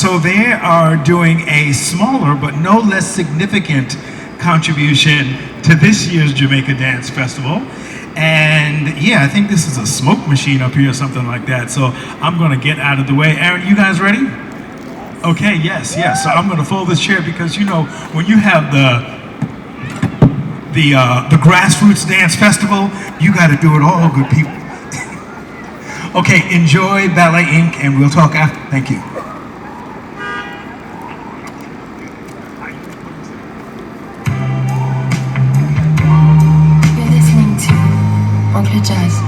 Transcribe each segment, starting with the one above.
So they are doing a smaller but no less significant contribution to this year's Jamaica Dance Festival. And yeah, I think this is a smoke machine up here or something like that. So I'm gonna get out of the way. Aaron, you guys ready? Okay, yes. So I'm gonna fold this chair because you know, when you have the Grassroots Dance Festival, you gotta do it all, good people. Okay, enjoy Ballet Inc. and we'll talk after. Thank you. You're listening to Uncle Jazz.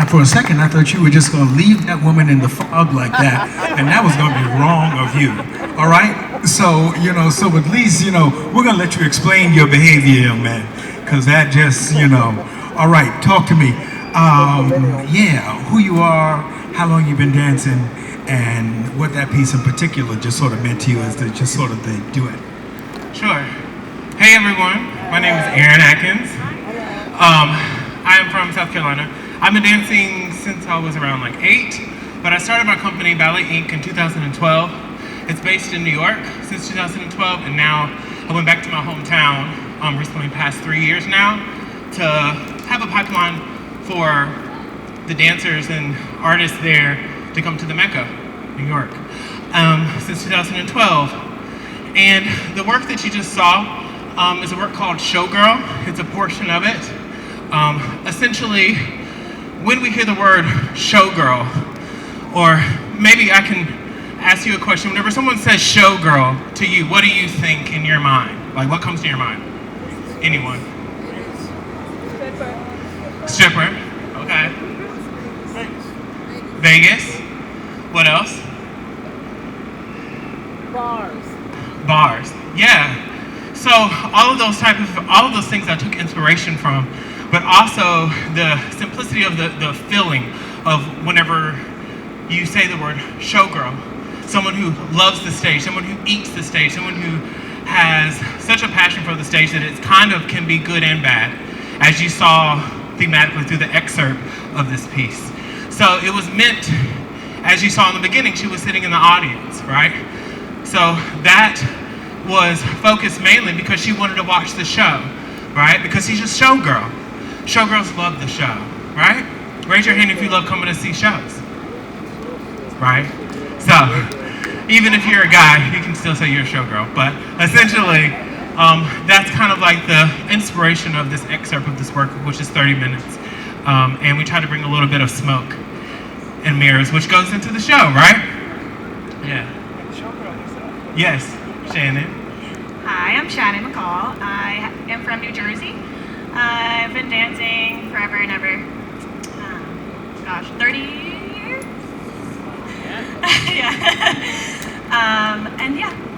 for a second, I thought you were just going to leave that woman in the fog like that, and that was going to be wrong of you. All right? So, so at least, we're going to let you explain your behavior, young man, because that just, All right, talk to me. Who you are, how long you've been dancing, and what that piece in particular just sort of meant to you as the duet. Sure. Hey everyone, my name is Aaron Atkins. I am from South Carolina. I've been dancing since I was around like 8, but I started my company Ballet Inc. in 2012. It's based in New York since 2012, and now I went back to my hometown recently, past 3 years now, to have a pipeline for the dancers and artists there to come to the Mecca, New York, since 2012. And the work that you just saw is a work called Showgirl. It's a portion of it. Essentially, when we hear the word showgirl, or maybe I can ask you a question. Whenever someone says showgirl to you, what do you think in your mind? Like, what comes to your mind? Anyone? Stripper. Okay. Vegas. What else? Bars. Yeah. So all of those things I took inspiration from, but also the simplicity of the feeling of whenever you say the word showgirl, someone who loves the stage, someone who eats the stage, someone who has such a passion for the stage that it kind of can be good and bad, as you saw thematically through the excerpt of this piece. So it was meant, as you saw in the beginning, she was sitting in the audience, right? So that was focused mainly because she wanted to watch the show, right? Because she's a showgirl. Showgirls love the show, right? Raise your hand if you love coming to see shows, right? So, even if you're a guy, you can still say you're a showgirl. But essentially, that's kind of like the inspiration of this excerpt of this work, which is 30 minutes. And we try to bring a little bit of smoke and mirrors, which goes into the show, right? Yeah. Yes, Shannon. Hi, I'm Shannon McCall. I am from New Jersey. I've been dancing forever and ever. 30 years? Yeah.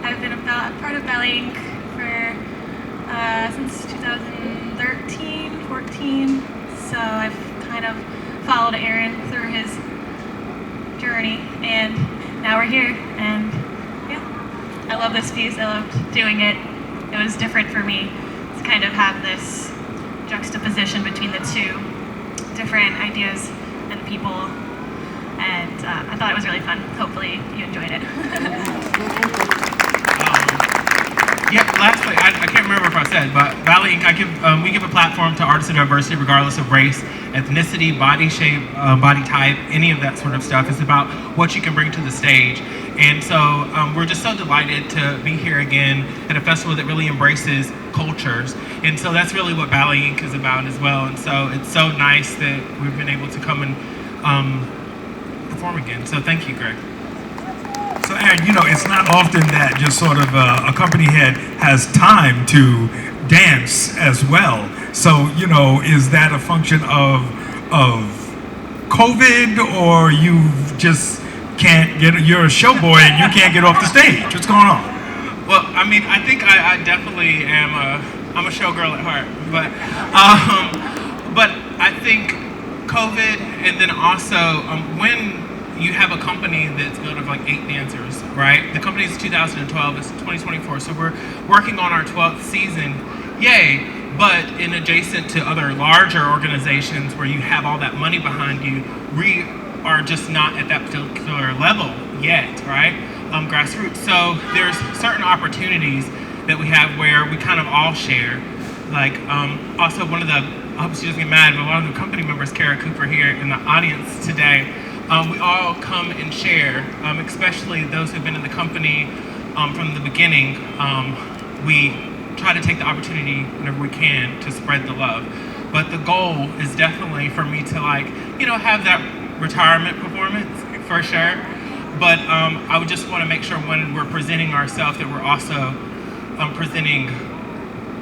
I've been a part of Ballet Inc. since 2013, 14. So I've kind of followed Aaron through his journey, and now we're here. And I love this piece. I loved doing it. It was different for me to kind of have this juxtaposition between the two different ideas and people. And I thought it was really fun. Hopefully you enjoyed it. Lastly, I can't remember if I said, but Ballet Inc. We give a platform to artists of diversity regardless of race, ethnicity, body shape, body type, any of that sort of stuff. It's about what you can bring to the stage. And so we're just so delighted to be here again at a festival that really embraces cultures. And so that's really what Ballet Inc. is about as well. And so it's so nice that we've been able to come and perform again. So thank you, Greg. So Aaron, it's not often that just sort of a company head has time to dance as well. So, is that a function of COVID, or you just can't you're a show boy and you can't get off the stage? What's going on? Well, I mean, I think I definitely am I'm a showgirl at heart, but I think COVID, and then also when you have a company that's built of like 8 dancers, right? The company is 2012, it's 2024, so we're working on our 12th season, yay! But in adjacent to other larger organizations where you have all that money behind you, we are just not at that particular level yet, right? Grassroots. So there's certain opportunities that we have where we kind of all share. Like also one of the, I hope she doesn't get mad, but one of the company members, Kara Cooper, here in the audience today, we all come and share, especially those who've been in the company from the beginning. We try to take the opportunity whenever we can to spread the love. But the goal is definitely for me to have that retirement performance for sure. But I would just want to make sure when we're presenting ourselves that we're also presenting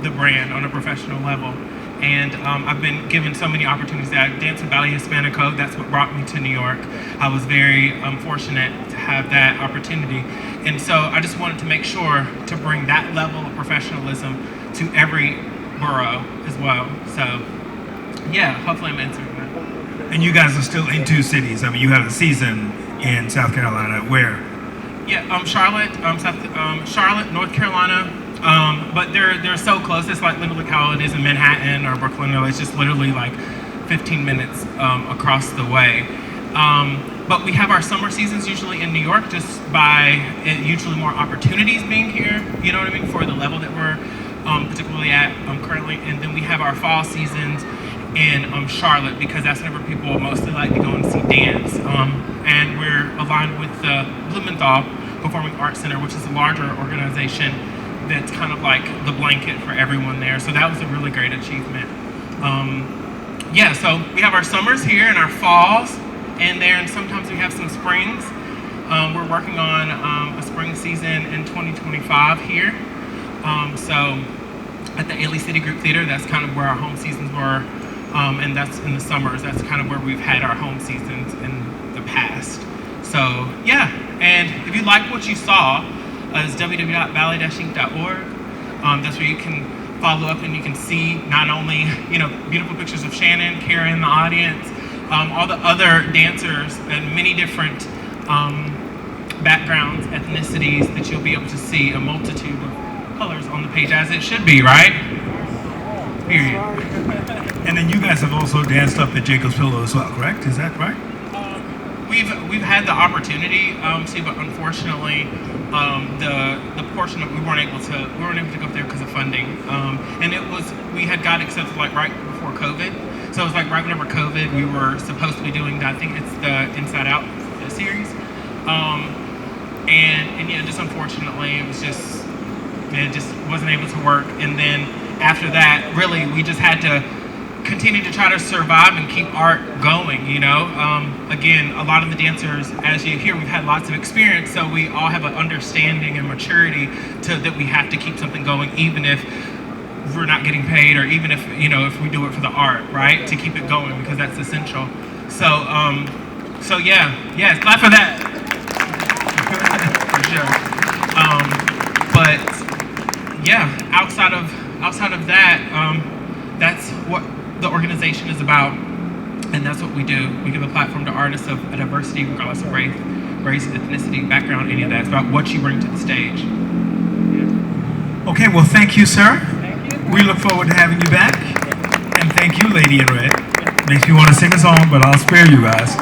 the brand on a professional level. And I've been given so many opportunities. I danced in Ballet Hispanico. That's what brought me to New York. I was very fortunate to have that opportunity. And so I just wanted to make sure to bring that level of professionalism to every borough as well. So yeah, hopefully I'm answering that. And you guys are still in two cities. I mean, you have a season in South Carolina. Where? Yeah, Charlotte, Charlotte, North Carolina. But they're so close. It's like literally how it is in Manhattan or Brooklyn. It's just literally like 15 minutes across the way. But we have our summer seasons usually in New York, just by usually more opportunities being here. You know what I mean, for the level that we're particularly at currently. And then we have our fall seasons in Charlotte, because that's whenever people mostly like to go and see dance. And we're aligned with the Blumenthal Performing Arts Center, which is a larger organization that's kind of like the blanket for everyone there. So that was a really great achievement. Yeah, so we have our summers here and our falls and there, and sometimes we have some springs. We're working on a spring season in 2025 here. So at the Ailey City Group Theater, that's kind of where our home seasons were. And that's in the summers. That's kind of where we've had our home seasons in the past. So yeah, and if you like what you saw, is www.ballet-inc.org. That's where you can follow up and you can see not only beautiful pictures of Shannon, Kara in the audience, all the other dancers and many different backgrounds, ethnicities that you'll be able to see a multitude of colors on the page, as it should be, right? Period. And then you guys have also danced up at Jacob's Pillow as well, correct? Is that right? We've had the opportunity to, but unfortunately, the portion that we weren't able to go up there because of funding. And we had got accepted like right before COVID, so it was like right whenever COVID, we were supposed to be doing that. I think it's the Inside Out series, and yeah, just unfortunately, it just wasn't able to work. And then after that, really, we just had to continue to try to survive and keep art going, Again, a lot of the dancers, as you hear, we've had lots of experience, so we all have an understanding and maturity that we have to keep something going, even if we're not getting paid, or even if, if we do it for the art, right? To keep it going, because that's essential. So, yeah, glad for that. For sure. But yeah, outside of that, that's what the organization is about, and that's what we do. We give a platform to artists of a diversity, regardless of race, ethnicity, background, any of that. It's about what you bring to the stage. Yeah. Okay, well, thank you, sir. Thank you. We look forward to having you back. And thank you, Lady in Red. Makes me want to sing a song, but I'll spare you guys.